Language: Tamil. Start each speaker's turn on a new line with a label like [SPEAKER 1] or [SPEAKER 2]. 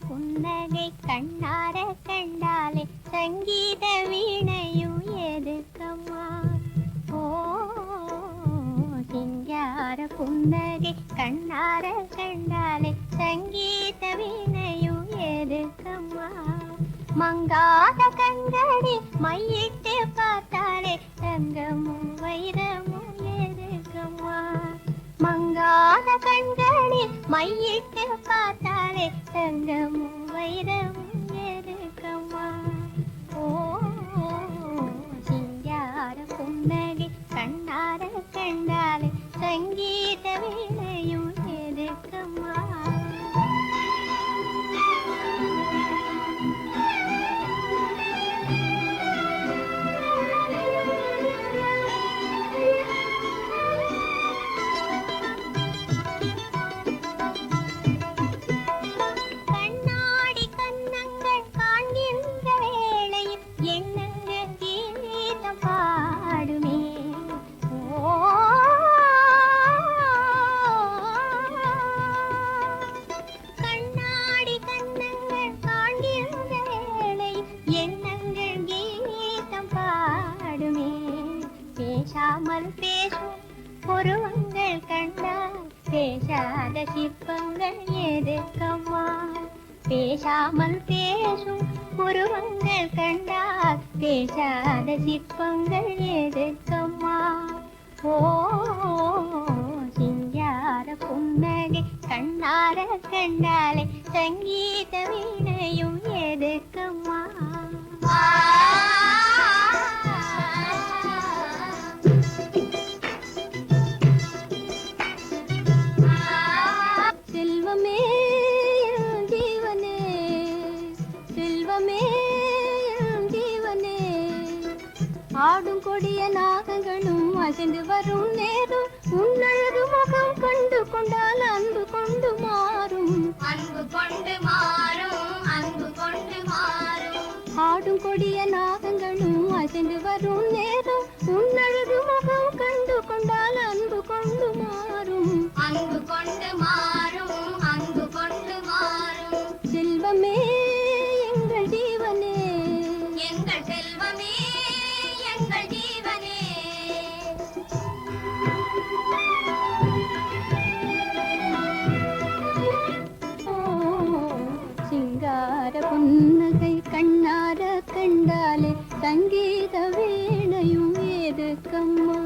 [SPEAKER 1] புன்னகை கண்ணார கண்டாலே சங்கீத வீணையும் எதுக்கம்மா? ஓ சிங்கார புன்னகை கண்ணார கண்டாலே சங்கீத வீணையும் எதுக்கம்மா? மங்காத கண்களி மையிட்டு பார்த்தாலே தங்கமும் வைரமும் எதுக்கம்மா? மங்காத கண்களில் மையிட்டு பார்த்தாலே தங்கமும் வைரமும் எதுக்கம்மா? ஓ சிங்கார புன்னகை கண்ணார கண்டாலே சங்கீத வீணையும் எதுக்கம்மா? பேசாமல் பேசும் உருவங்கள் கண்டால் பேசாத சிற்பங்கள் எதுக்கம்மா? பேசாமல் பேசும் உருவங்கள் கண்டால் பேசாத சிற்பங்கள் எதுக்கம்மா? ஓ சிங்கார புன்னகை கண்ணார கண்டாலே சங்கீத வீணையும் எதுக்கம்மா? செல்வமே ஜீவனே செல்வமே ஜீவனே ஆடும் கொடிய நாகங்களும் அசைந்து வரும் நேரம் உன்னழகு முகம் கண்டு கொண்டால் அன்பு கொண்டு மாறும் அன்பு கொண்டு மாறும் அன்பு கொண்டு மாறும் ஆடும் கொடிய நாகங்களும் அசைந்து வரும் நேரம் உன்னழகு முகம் கண்டு கொண்டால் அன்பு கொண்டு மாறும் அன்பு கொண்டு மாறும் அன்பு கொண்டு மாறும் செல்வமே எங்கள் ஜீவனே எங்கள் செல்வமே எங்கள் ஜீவனே சிங்கார புன்னகை கண்ணார கண்டாலே சங்கீத வீணையும் எதுக்கம்மா?